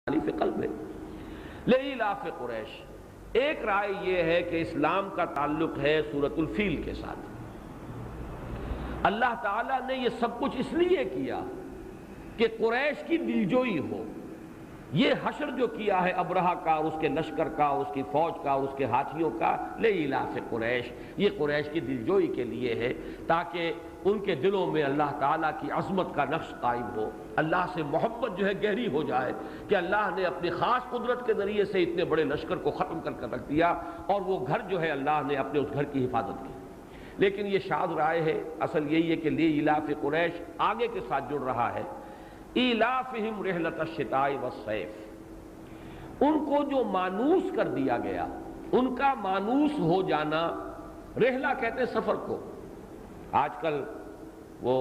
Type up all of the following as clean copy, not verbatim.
فی قلب لإیلاف قریش۔ ایک رائے یہ ہے کہ اسلام کا تعلق ہے سورۃ الفیل کے ساتھ۔ اللہ تعالیٰ نے یہ سب کچھ اس لیے کیا کہ قریش کی دلجوئی ہو۔ یہ حشر جو کیا ہے ابرہہ کا اور اس کے لشکر کا، اس کی فوج کا اور اس کے ہاتھیوں کا، لإیلاف قریش، یہ قریش کی دلجوئی کے لیے ہے تاکہ ان کے دلوں میں اللہ تعالیٰ کی عظمت کا نقش قائم ہو، اللہ سے محبت جو ہے گہری ہو جائے کہ اللہ نے اپنی خاص قدرت کے ذریعے سے اتنے بڑے لشکر کو ختم کر رکھ دیا، اور وہ گھر جو ہے اللہ نے اپنے اس گھر کی حفاظت کی۔ لیکن یہ شاذ رائے ہے، اصل یہی ہے کہ لإیلاف قریش آگے کے ساتھ جڑ رہا ہے، ایلافہم رحلۃ الشتاء والصیف۔ ان کو جو مانوس کر دیا گیا، ان کا مانوس ہو جانا، رحلہ کہتے ہیں سفر کو۔ آج کل وہ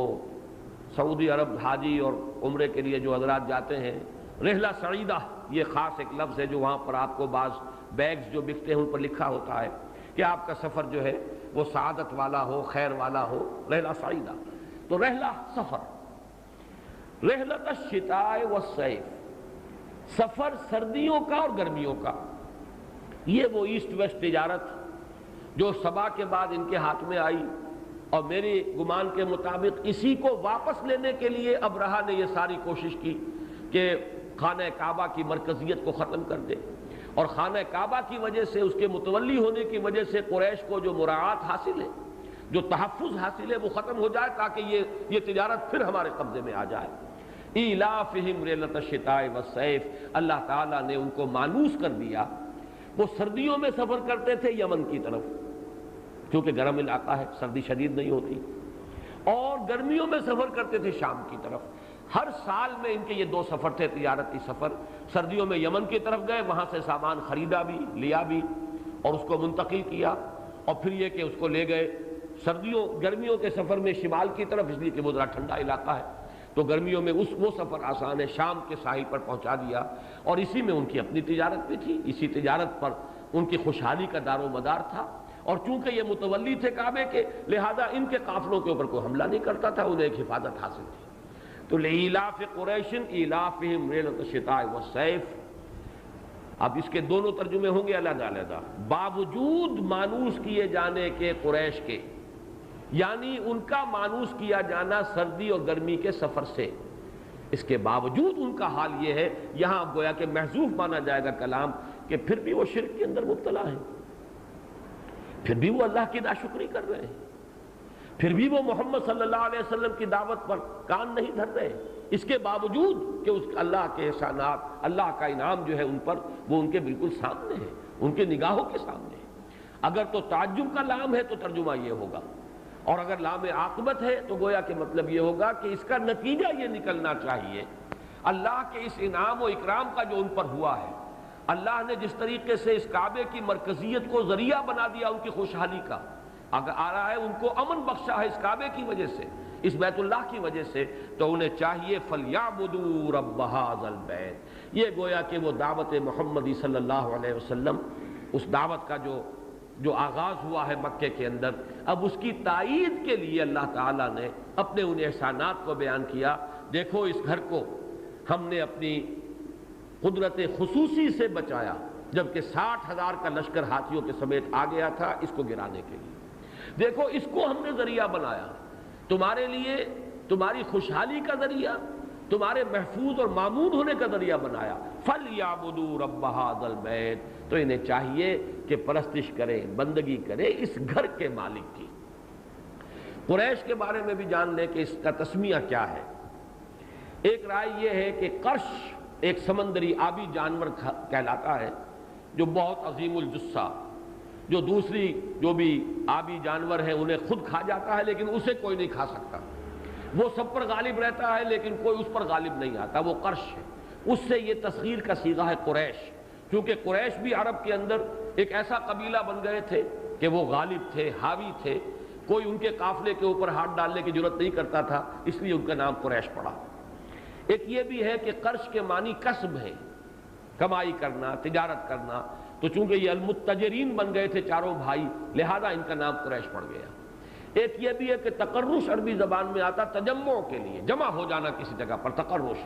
سعودی عرب حاجی اور عمرے کے لیے جو حضرات جاتے ہیں، رحلہ سعیدہ یہ خاص ایک لفظ ہے جو وہاں پر آپ کو بعض بیگز جو بکتے ہیں ان پر لکھا ہوتا ہے کہ آپ کا سفر جو ہے وہ سعادت والا ہو، خیر والا ہو، رحلہ سعیدہ۔ تو رحلہ سفر، رحلۃ الشتاء والصیف، سفر سردیوں کا اور گرمیوں کا۔ یہ وہ ایسٹ ویسٹ تجارت جو سبا کے بعد ان کے ہاتھ میں آئی، اور میرے گمان کے مطابق اسی کو واپس لینے کے لیے ابرہہ نے یہ ساری کوشش کی کہ خانہ کعبہ کی مرکزیت کو ختم کر دے، اور خانہ کعبہ کی وجہ سے، اس کے متولی ہونے کی وجہ سے قریش کو جو مراعات حاصل ہے، جو تحفظ حاصل ہے، وہ ختم ہو جائے تاکہ یہ تجارت پھر ہمارے قبضے میں آ جائے۔ ایلافہم رحلۃ الشتاء والصیف، اللہ تعالیٰ نے ان کو مانوس کر دیا۔ وہ سردیوں میں سفر کرتے تھے یمن کی طرف، کیونکہ گرم علاقہ ہے، سردی شدید نہیں ہوتی، اور گرمیوں میں سفر کرتے تھے شام کی طرف۔ ہر سال میں ان کے یہ دو سفر تھے، تجارتی سفر۔ سردیوں میں یمن کی طرف گئے، وہاں سے سامان خریدا بھی، لیا بھی، اور اس کو منتقل کیا، اور پھر یہ کہ اس کو لے گئے گرمیوں کے سفر میں شمال کی طرف، اس لیے کہ وہ ذرا ٹھنڈا علاقہ ہے، تو گرمیوں میں وہ سفر آسان ہے، شام کے ساحل پر پہنچا دیا، اور اسی میں ان کی اپنی تجارت بھی تھی، اسی تجارت پر ان کی خوشحالی کا دار و مدار تھا۔ اور چونکہ یہ متولی تھے کعبے کے، لہذا ان کے قافلوں کے اوپر کوئی حملہ نہیں کرتا تھا، انہیں ایک حفاظت حاصل تھی۔ تو لإیلاف قریش ایلافہم رحلۃ الشتاء والصیف۔ اب اس کے دونوں ترجمے ہوں گے علیحدہ علیحدہ۔ باوجود مانوس کیے جانے کے قریش کے، یعنی ان کا مانوس کیا جانا سردی اور گرمی کے سفر سے، اس کے باوجود ان کا حال یہ ہے، یہاں گویا کہ محذوف مانا جائے گا کلام، کہ پھر بھی وہ شرک کے اندر مبتلا ہیں، پھر بھی وہ اللہ کی ناشکری کر رہے ہیں، پھر بھی وہ محمد صلی اللہ علیہ وسلم کی دعوت پر کان نہیں دھر رہے، اس کے باوجود کہ اللہ کے احسانات، اللہ کا انعام جو ہے ان پر، وہ ان کے بالکل سامنے ہے، ان کے نگاہوں کے سامنے ہے۔ اگر تو تعجب کا لام ہے تو ترجمہ یہ ہوگا، اور اگر لام عاقبت ہے تو گویا کہ مطلب یہ ہوگا کہ اس کا نتیجہ یہ نکلنا چاہیے، اللہ کے اس انعام و اکرام کا جو ان پر ہوا ہے، اللہ نے جس طریقے سے اس کعبے کی مرکزیت کو ذریعہ بنا دیا ان کی خوشحالی کا، اگر آ رہا ہے ان کو امن بخشا ہے اس کعبے کی وجہ سے، اس بیت اللہ کی وجہ سے، تو انہیں چاہیے فَلْيَعْبُدُوا رَبَّ هَذَا الْبَيْتِ۔ یہ گویا کہ وہ دعوت محمدی صلی اللہ علیہ وسلم، اس دعوت کا جو آغاز ہوا ہے مکے کے اندر، اب اس کی تائید کے لیے اللہ تعالیٰ نے اپنے ان احسانات کو بیان کیا۔ دیکھو اس گھر کو ہم نے اپنی قدرت خصوصی سے بچایا، جبکہ 60,000 کا لشکر ہاتھیوں کے سمیت آ گیا تھا اس کو گرانے کے لیے۔ دیکھو اس کو ہم نے ذریعہ بنایا تمہارے لیے، تمہاری خوشحالی کا ذریعہ، تمہارے محفوظ اور مامون ہونے کا ذریعہ بنایا۔ فَلْيَعْبُدُوا رَبَّ هَذَا الْبَيْتِ، تو انہیں چاہیے کہ پرستش کریں، بندگی کریں اس گھر کے مالک کی۔ قریش کے بارے میں بھی جان لیں کہ اس کا تسمیہ کیا ہے۔ ایک رائے یہ ہے کہ قرش ایک سمندری آبی جانور کہلاتا ہے، جو بہت عظیم الجثہ، جو دوسری جو بھی آبی جانور ہیں انہیں خود کھا جاتا ہے، لیکن اسے کوئی نہیں کھا سکتا، وہ سب پر غالب رہتا ہے لیکن کوئی اس پر غالب نہیں آتا، وہ قرش ہے۔ اس سے یہ تصغیر کا صیغہ ہے قریش، کیونکہ قریش بھی عرب کے اندر ایک ایسا قبیلہ بن گئے تھے کہ وہ غالب تھے، حاوی تھے، کوئی ان کے قافلے کے اوپر ہاتھ ڈالنے کی ضرورت نہیں کرتا تھا، اس لیے ان کا نام قریش پڑا۔ ایک یہ بھی ہے کہ قرش کے معنی کسب ہے، کمائی کرنا، تجارت کرنا، تو چونکہ یہ المتجرین بن گئے تھے چاروں بھائی، لہذا ان کا نام قریش پڑ گیا۔ ایک یہ بھی ہے کہ تقرش عربی زبان میں آتا تجمع کے لیے، جمع ہو جانا کسی جگہ پر، تقرش،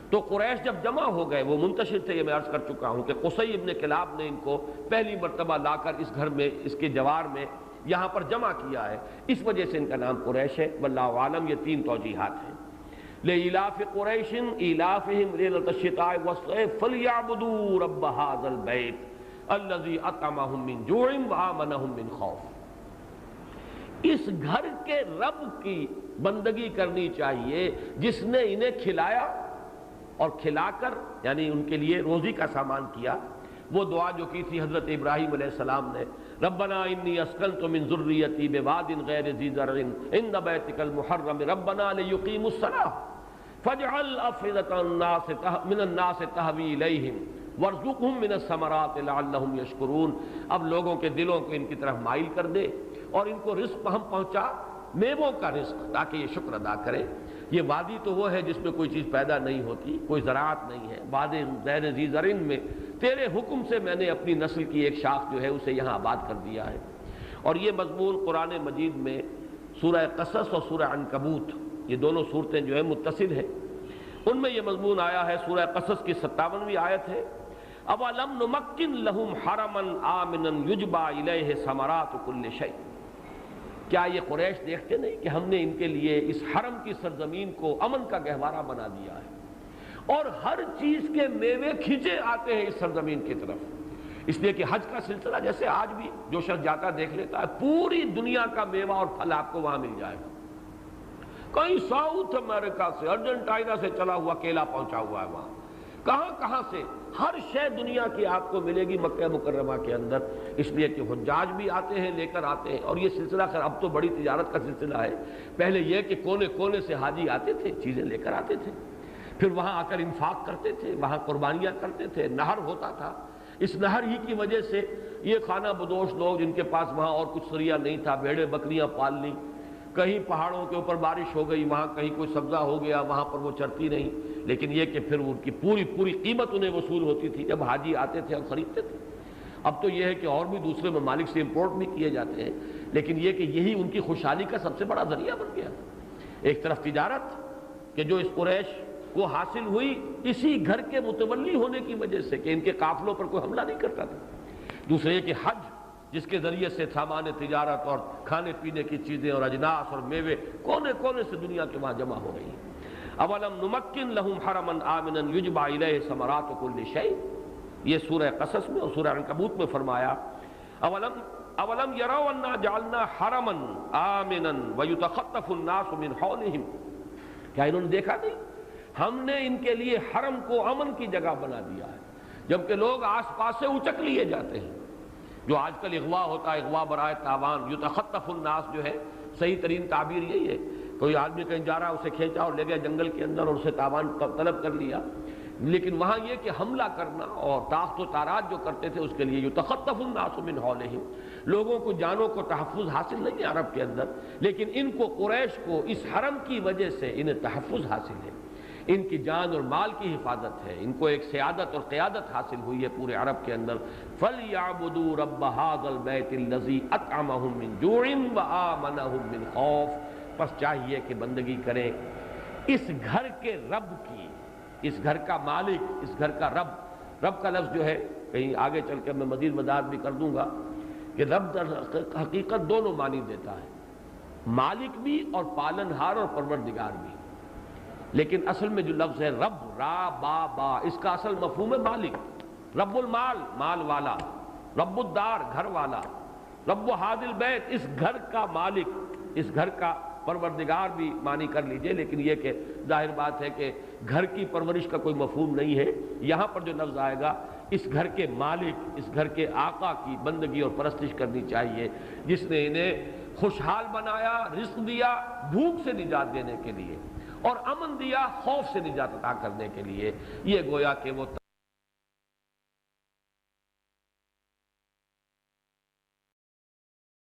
تو قریش جب جمع ہو گئے، وہ منتشر تھے، یہ میں عرض کر چکا ہوں کہ قصی ابن کلاب نے ان کو پہلی مرتبہ لا کر اس گھر میں، اس کے جوار میں یہاں پر جمع کیا ہے، اس وجہ سے ان کا نام قریش ہے۔ واللہ عالم، یہ 3 توجیحات ہیں۔ لإلاف قریش إلافهم ليلة الشتاء والصيف فليعبدوا رب هذا البيت الذي أطعمهم من جوع وآمنهم من خوف۔ اس گھر کے رب کی بندگی کرنی چاہیے جس نے انہیں کھلایا اور کھلا کر یعنی ان کے لیے روزی کا سامان کیا۔ وہ دعا جو کی تھی حضرت ابراہیم علیہ السلام نے، ربنا انی اسکنت من ذریتی بواد غیر ذی زرع عند بیتک المحرم ربنا لیقیموا الصلاۃ فاجعل افئدة من الناس تهوی الیہم وارزقهم من الثمرات لعلهم یشکرون۔ اب لوگوں کے دلوں کو ان کی طرف مائل کر دے اور ان کو رزق ہم پہنچا، میووں کا رزق، تاکہ یہ شکر ادا کرے۔ یہ وادی تو وہ ہے جس میں کوئی چیز پیدا نہیں ہوتی، کوئی زراعت نہیں ہے، واد غیر ذی زرع میں تیرے حکم سے میں نے اپنی نسل کی ایک شاخ جو ہے اسے یہاں آباد کر دیا ہے۔ اور یہ مضمون قرآن مجید میں سورہ قصص اور سورہ عنکبوت، یہ دونوں صورتیں جو ہیں متصل ہیں، ان میں یہ مضمون آیا ہے۔ سورہ قصص کی 57ویں آیت ہے، اولم نمکن لہم حرما آمنا یجبا الیہ ثمرات کل شیء۔ کیا یہ قریش دیکھتے نہیں کہ ہم نے ان کے لیے اس حرم کی سرزمین کو امن کا گہوارہ بنا دیا ہے، اور ہر چیز کے میوے کھینچے آتے ہیں اس سرزمین کی طرف۔ اس لیے کہ حج کا سلسلہ جیسے آج بھی جو شخص جاتا دیکھ لیتا ہے، پوری دنیا کا میوہ اور پھل آپ کو وہاں مل جائے گا۔ کہیں ساؤتھ امریکہ سے، ارجنٹائنا سے چلا ہوا کیلا پہنچا ہوا ہے وہاں، کہاں کہاں سے ہر شے دنیا کی آپ کو ملے گی مکہ مکرمہ کے اندر۔ اس لیے کہ حجاج بھی آتے ہیں، لے کر آتے ہیں، اور یہ سلسلہ خیر اب تو بڑی تجارت کا سلسلہ ہے۔ پہلے یہ کہ کونے کونے سے حاجی آتے تھے، چیزیں لے کر آتے تھے، پھر وہاں آ کر انفاق کرتے تھے، وہاں قربانیاں کرتے تھے، نہر ہوتا تھا۔ اس نہر ہی کی وجہ سے یہ خانہ بدوش لوگ جن کے پاس وہاں اور کچھ ذریعہ نہیں تھا، بھیڑیں بکریاں پال لی، کہیں پہاڑوں کے اوپر بارش ہو گئی، وہاں کہیں کوئی سبزہ ہو گیا، وہاں پر وہ چرتی نہیں، لیکن یہ کہ پھر ان کی پوری قیمت انہیں وصول ہوتی تھی جب حاجی آتے تھے اور خریدتے تھے۔ اب تو یہ ہے کہ اور بھی دوسرے ممالک سے امپورٹ بھی کیے جاتے ہیں، لیکن یہ کہ یہی ان کی خوشحالی کا سب سے بڑا ذریعہ بن گیا۔ ایک طرف تجارت کہ جو اس قریش کو حاصل ہوئی اسی گھر کے متولی ہونے کی وجہ سے کہ ان کے قافلوں پر کوئی حملہ نہیں کرتا تھا، دوسرے یہ کہ حج جس کے ذریعے سے سامان تجارت اور کھانے پینے کی چیزیں اور اجناس اور میوے کونے کونے سے دنیا کے وہاں جمع ہو رہی ہیں۔ اولم نمکن لہم حرما آمنا یجبا الیہ ثمرات کل شیء، یہ سورہ قصص میں اور سورہ عنکبوت میں فرمایا اولم یروا انا جعلنا حرما آمنا ویتخطف الناس من حولہم، کیا انہوں نے دیکھا نہیں ہم نے ان کے لیے حرم کو امن کی جگہ بنا دیا ہے، جبکہ لوگ آس پاس سے اچک لیے جاتے ہیں۔ جو آج کل اغوا ہوتا ہے، اغوا برائے تاوان، یتخطف الناس جو ہے صحیح ترین تعبیر یہی ہے، کوئی آدمی کہیں جا رہا اسے کھینچا اور لے گیا جنگل کے اندر اور اسے تاوان طلب کر لیا، لیکن وہاں یہ کہ حملہ کرنا اور تاخت و تاراج جو کرتے تھے اس کے لیے یتخطف الناس من حولہم، لوگوں کو جانوں کو تحفظ حاصل نہیں ہے عرب کے اندر، لیکن ان کو قریش کو اس حرم کی وجہ سے انہیں تحفظ حاصل ہے، ان کی جان اور مال کی حفاظت ہے، ان کو ایک سیادت اور قیادت حاصل ہوئی ہے پورے عرب کے اندر۔ فَلْيَعْبُدُوا رَبَّ هَذَا الْبَيْتِ الَّذِي أَطْعَمَهُم مِّن جُوعٍ وَآمَنَهُم مِّن خَوْفٍ، پس چاہیے کہ بندگی کریں اس گھر کے رب کی، اس گھر کا مالک، اس گھر کا رب۔ رب کا لفظ جو ہے کہیں آگے چل کے میں مزید وضاحت بھی کر دوں گا کہ رب در حقیقت دونوں معنی دیتا ہے، مالک بھی اور پالنہار اور پروردگار بھی، لیکن اصل میں جو لفظ ہے رب، را با با، اس کا اصل مفہوم ہے مالک، رب المال، مال والا، رب الدار، گھر والا، رب هذا البیت، اس گھر کا مالک، اس گھر کا پروردگار بھی معنی کر لیجئے، لیکن یہ کہ ظاہر بات ہے کہ گھر کی پرورش کا کوئی مفہوم نہیں ہے، یہاں پر جو لفظ آئے گا اس گھر کے مالک، اس گھر کے آقا کی بندگی اور پرستش کرنی چاہیے، جس نے انہیں خوشحال بنایا، رزق دیا بھوک سے نجات دینے کے لیے، اور امن دیا خوف سے نجات عطا کرنے کے لیے۔ یہ گویا کہ وہ